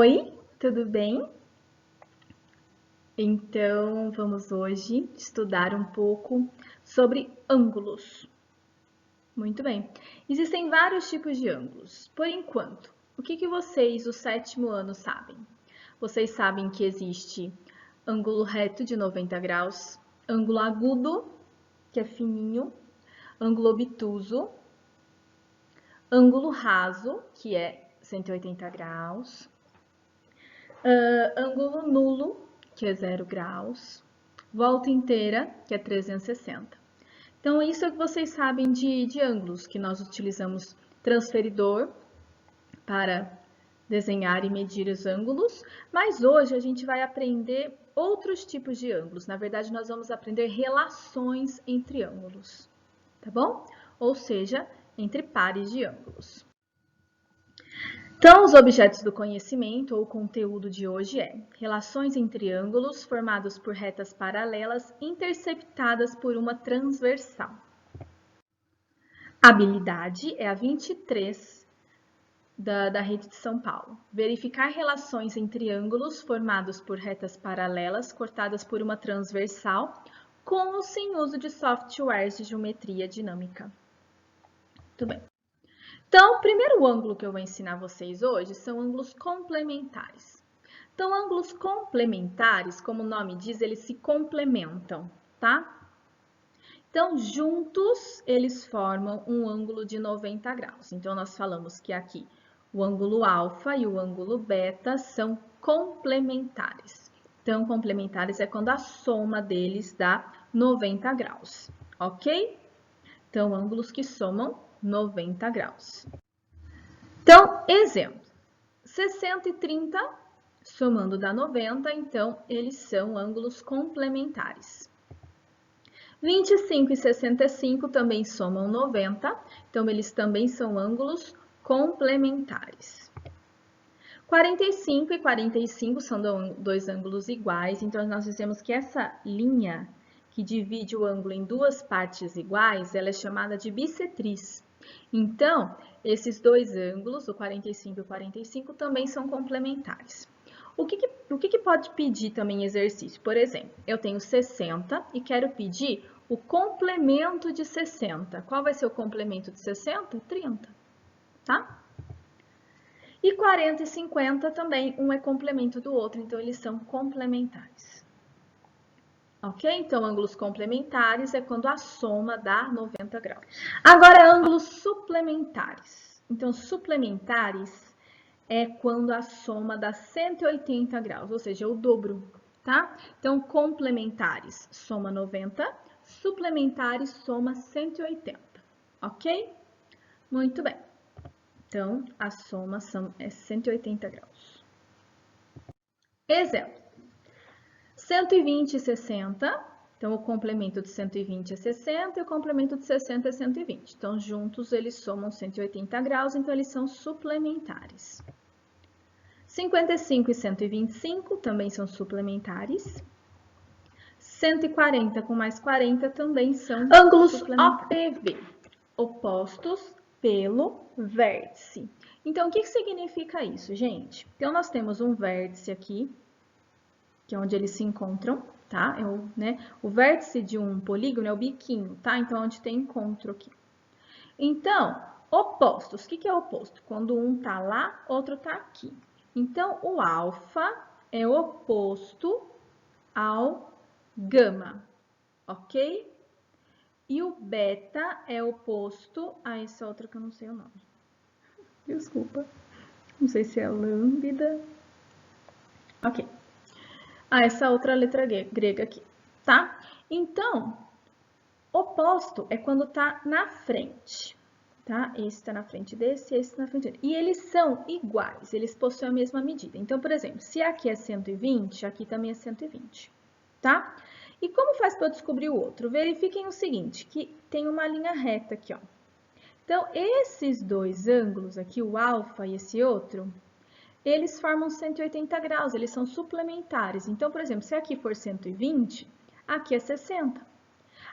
Oi, tudo bem? Então, vamos hoje estudar um pouco sobre ângulos. Muito bem. Existem vários tipos de ângulos. Por enquanto, o que vocês, o sétimo ano, sabem? Vocês sabem que existe ângulo reto de 90 graus, ângulo agudo, que é fininho, ângulo obtuso, ângulo raso, que é 180 graus, ângulo nulo, que é 0 graus, volta inteira, que é 360. Então, isso é o que vocês sabem de ângulos, que nós utilizamos transferidor para desenhar e medir os ângulos, mas hoje a gente vai aprender outros tipos de ângulos. Na verdade, nós vamos aprender relações entre ângulos, tá bom? Ou seja, entre pares de ângulos. Então, os objetos do conhecimento, ou conteúdo de hoje é relações entre ângulos formados por retas paralelas interceptadas por uma transversal. Habilidade é a 23 da rede de São Paulo. Verificar relações entre ângulos formados por retas paralelas cortadas por uma transversal com ou sem uso de softwares de geometria dinâmica. Muito bem. Então, o primeiro ângulo que eu vou ensinar vocês hoje são ângulos complementares. Então, ângulos complementares, como o nome diz, eles se complementam, tá? Então, juntos, eles formam um ângulo de 90 graus. Então, nós falamos que aqui o ângulo alfa e o ângulo beta são complementares. Então, complementares é quando a soma deles dá 90 graus, ok? Então, ângulos que somam 90 graus. Então, exemplo, 60 e 30 somando dá 90, então eles são ângulos complementares. 25 e 65 também somam 90, então eles também são ângulos complementares. 45 e 45 são dois ângulos iguais, então nós dizemos que essa linha que divide o ângulo em duas partes iguais, ela é chamada de bissetriz. Então, esses dois ângulos, o 45 e o 45, também são complementares. O que pode pedir também exercício? Por exemplo, eu tenho 60 e quero pedir o complemento de 60. Qual vai ser o complemento de 60? 30, tá? E 40 e 50 também, um é complemento do outro, então eles são complementares. Ok? Então, ângulos complementares é quando a soma dá 90 graus. Agora, ângulos suplementares. Então, suplementares é quando a soma dá 180 graus, ou seja, o dobro, tá? Então, complementares soma 90, suplementares soma 180, ok? Muito bem. Então, a soma é 180 graus. Exemplo. 120 e 60, então o complemento de 120 é 60 e o complemento de 60 é 120. Então, juntos eles somam 180 graus, então eles são suplementares. 55 e 125 também são suplementares. 140 com mais 40 também são ângulos OPV, opostos pelo vértice. Então, o que significa isso, gente? Então, nós temos um vértice aqui, que é onde eles se encontram, tá? O vértice de um polígono é o biquinho, tá? Então, onde tem encontro aqui. Então, opostos. O que é oposto? Quando um tá lá, outro tá aqui. Então, o alfa é oposto ao gama, ok? E o beta é oposto a esse outro que eu não sei o nome. Desculpa. Não sei se é lambda. Ok. Essa outra letra grega aqui, tá? Então, oposto é quando tá na frente, tá? Esse tá na frente desse, esse tá na frente dele. E eles são iguais, eles possuem a mesma medida. Então, por exemplo, se aqui é 120, aqui também é 120, tá? E como faz para eu descobrir o outro? Verifiquem o seguinte, que tem uma linha reta aqui, ó. Então, esses dois ângulos aqui, o alfa e esse outro, eles formam 180 graus, eles são suplementares. Então, por exemplo, se aqui for 120, aqui é 60.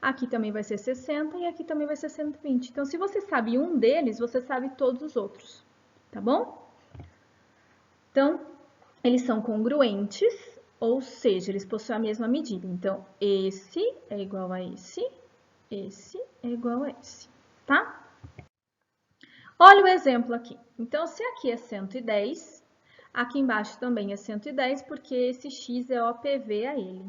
Aqui também vai ser 60 e aqui também vai ser 120. Então, se você sabe um deles, você sabe todos os outros, tá bom? Então, eles são congruentes, ou seja, eles possuem a mesma medida. Então, esse é igual a esse é igual a esse, tá? Olha o exemplo aqui. Então, se aqui é 110, aqui embaixo também é 110, porque esse x é OPV a ele.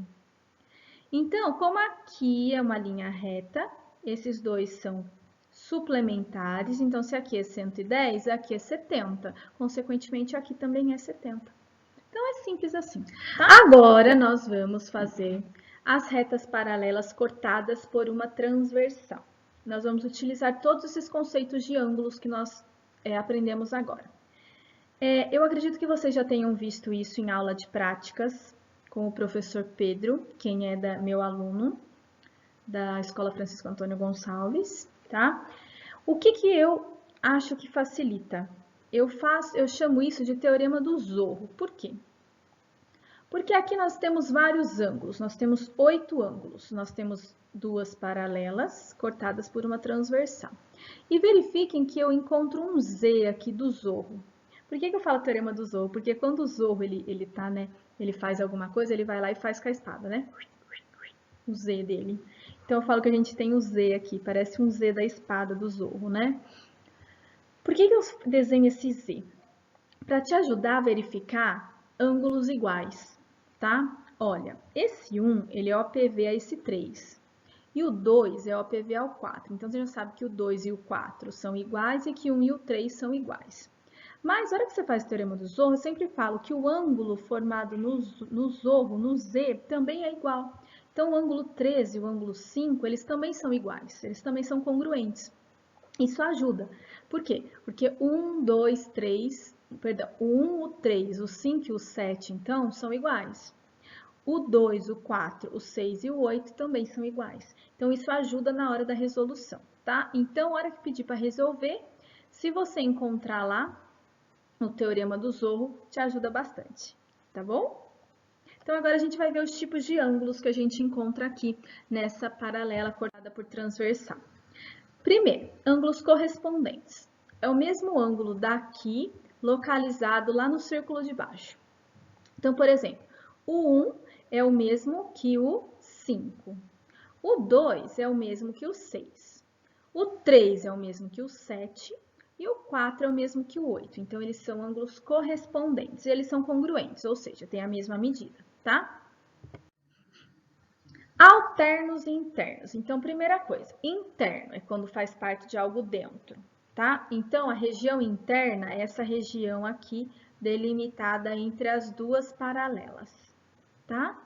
Então, como aqui é uma linha reta, esses dois são suplementares. Então, se aqui é 110, aqui é 70. Consequentemente, aqui também é 70. Então, é simples assim. Tá? Agora, nós vamos fazer as retas paralelas cortadas por uma transversal. Nós vamos utilizar todos esses conceitos de ângulos que nós aprendemos agora. Eu acredito que vocês já tenham visto isso em aula de práticas com o professor Pedro, quem é meu aluno da Escola Francisco Antônio Gonçalves, tá? O que eu acho que facilita? Eu chamo isso de teorema do Zorro. Por quê? Porque aqui nós temos vários ângulos, nós temos 8 ângulos, nós temos duas paralelas cortadas por uma transversal. E verifiquem que eu encontro um Z aqui do Zorro. Por que eu falo teorema do Zorro? Porque quando o Zorro ele faz alguma coisa, ele vai lá e faz com a espada, né? O Z dele. Então eu falo que a gente tem o Z aqui, parece um Z da espada do Zorro, né? Por que eu desenho esse Z? Para te ajudar a verificar ângulos iguais, tá? Olha, esse 1, ele é OPV a esse 3. E o 2 é OPV ao 4. Então, você já sabe que o 2 e o 4 são iguais e que o 1 e o 3 são iguais. Mas, na hora que você faz o teorema do Zorro, eu sempre falo que o ângulo formado no Zorro, no Z, também é igual. Então, o ângulo 13 e o ângulo 5, eles também são iguais, eles também são congruentes. Isso ajuda. Por quê? Porque 1, 2, 3, perdão, o 1, o 3, o 5 e o 7, então, são iguais. O 2, o 4, o 6 e o 8 também são iguais. Então, isso ajuda na hora da resolução, tá? Então, na hora que pedir para resolver, se você encontrar lá no teorema do Zorro, te ajuda bastante, tá bom? Então, agora a gente vai ver os tipos de ângulos que a gente encontra aqui nessa paralela cortada por transversal. Primeiro, ângulos correspondentes. É o mesmo ângulo daqui, localizado lá no círculo de baixo. Então, por exemplo, o 1 é o mesmo que o 5. O 2 é o mesmo que o 6. O 3 é o mesmo que o 7. E o 4 é o mesmo que o 8. Então, eles são ângulos correspondentes. Eles são congruentes, ou seja, têm a mesma medida, tá? Alternos e internos. Então, primeira coisa, interno é quando faz parte de algo dentro, tá? Então, a região interna é essa região aqui delimitada entre as duas paralelas, tá?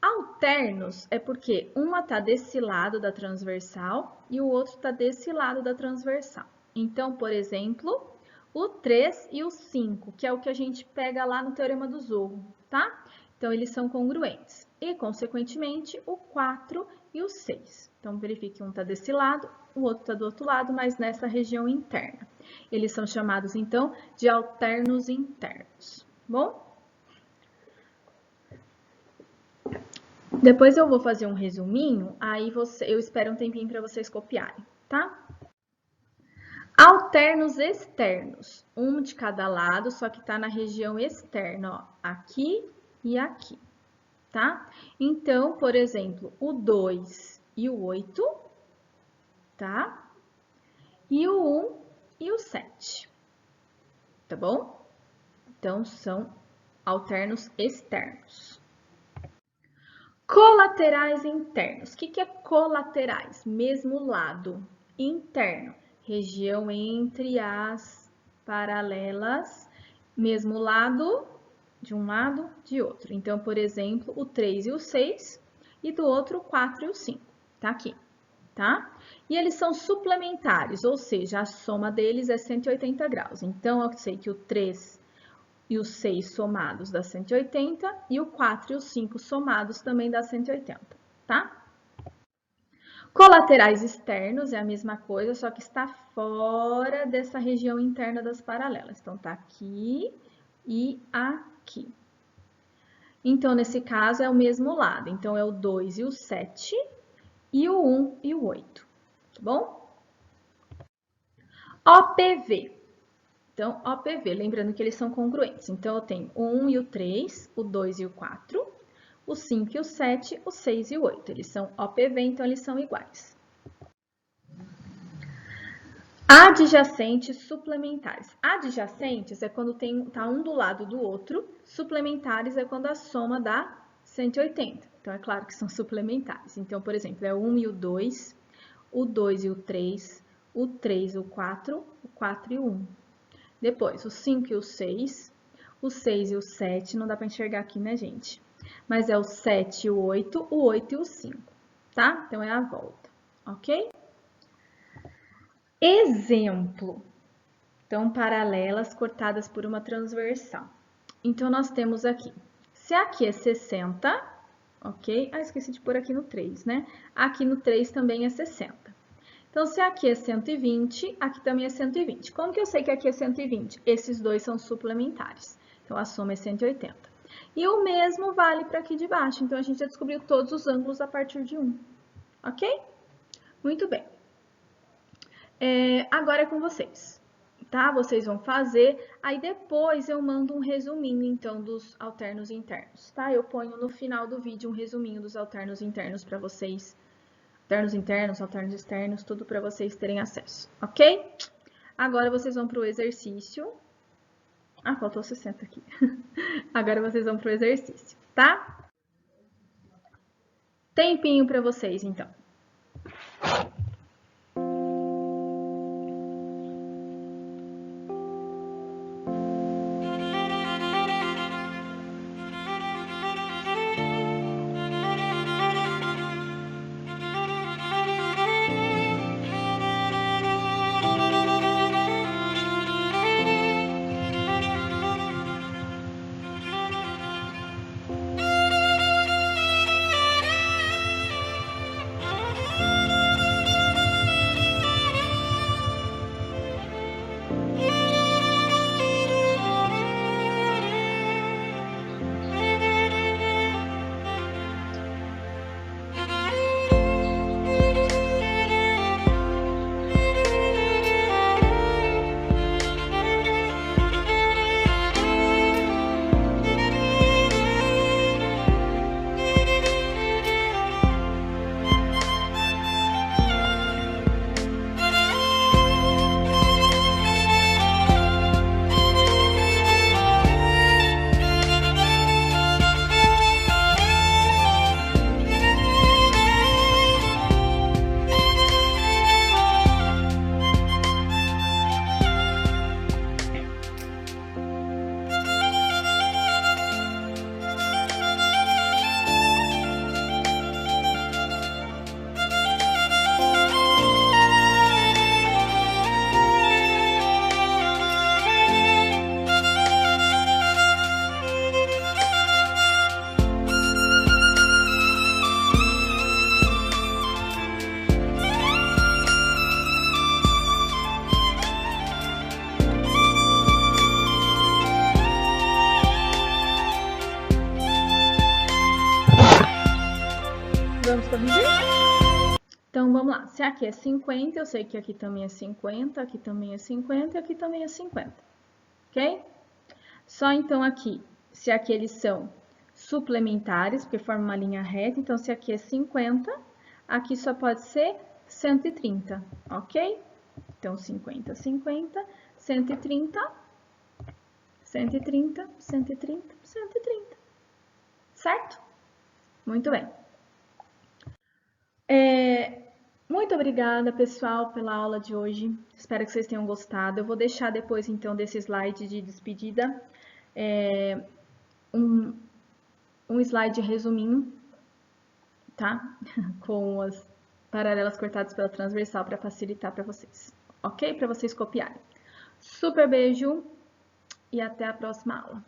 Alternos é porque uma está desse lado da transversal e o outro está desse lado da transversal. Então, por exemplo, o 3 e o 5, que é o que a gente pega lá no Teorema do Zorro, tá? Então, eles são congruentes. E, consequentemente, o 4 e o 6. Então, verifique que um está desse lado, o outro está do outro lado, mas nessa região interna. Eles são chamados, então, de alternos internos, bom? Depois eu vou fazer um resuminho, aí eu espero um tempinho para vocês copiarem, tá? Alternos externos, um de cada lado, só que está na região externa, ó, aqui e aqui, tá? Então, por exemplo, o 2 e o 8, tá? E o 1 e o 7, tá bom? Então, são alternos externos. Colaterais internos. O que é colaterais? Mesmo lado. Interno, região entre as paralelas, mesmo lado, de um lado, de outro. Então, por exemplo, o 3 e o 6, e do outro o 4 e o 5. Tá aqui, tá? E eles são suplementares, ou seja, a soma deles é 180 graus. Então, eu sei que o 3 e o 6 somados dá 180, e o 4 e o 5 somados também dá 180, tá? Colaterais externos é a mesma coisa, só que está fora dessa região interna das paralelas. Então, tá aqui e aqui. Então, nesse caso, é o mesmo lado. Então, é o 2 e o 7, e o 1 e o 8, tá bom? OPV. Então, OPV, lembrando que eles são congruentes. Então, eu tenho o 1 e o 3, o 2 e o 4, o 5 e o 7, o 6 e o 8. Eles são OPV, então eles são iguais. Adjacentes suplementares. Adjacentes é quando tá um do lado do outro, suplementares é quando a soma dá 180. Então, é claro que são suplementares. Então, por exemplo, é o 1 e o 2 e o 3, o 3 e o 4 e o 1. Depois, o 5 e o 6 e o 7, não dá para enxergar aqui, né, gente? Mas é o 7 e o 8 e o 5, tá? Então, é a volta, ok? Exemplo. Então, paralelas cortadas por uma transversal. Então, nós temos aqui, se aqui é 60, ok? Ah, esqueci de pôr aqui no 3, né? Aqui no 3 também é 60. Então, se aqui é 120, aqui também é 120. Como que eu sei que aqui é 120? Esses dois são suplementares. Então, a soma é 180. E o mesmo vale para aqui de baixo. Então, a gente já descobriu todos os ângulos a partir de 1. Ok? Muito bem. Agora é com vocês, tá? Vocês vão fazer, aí depois eu mando um resuminho, então, dos alternos internos, tá? Eu ponho no final do vídeo um resuminho dos alternos internos para vocês. Alternos internos, alternos externos, tudo para vocês terem acesso, ok? Agora vocês vão para o exercício. Ah, faltou 60 aqui. Agora vocês vão para o exercício, tá? Tempinho para vocês, então. Vamos corrigir? Então, vamos lá. Se aqui é 50, eu sei que aqui também é 50, aqui também é 50 e aqui também é 50. Ok? Só então aqui, se aqui eles são suplementares, porque formam uma linha reta, então se aqui é 50, aqui só pode ser 130, ok? Então, 50, 50, 130, 130, 130, 130. Certo? Muito bem. Muito obrigada, pessoal, pela aula de hoje. Espero que vocês tenham gostado. Eu vou deixar depois, então, desse slide de despedida, um slide resuminho, tá? Com as paralelas cortadas pela transversal para facilitar para vocês, ok? Para vocês copiarem. Super beijo e até a próxima aula.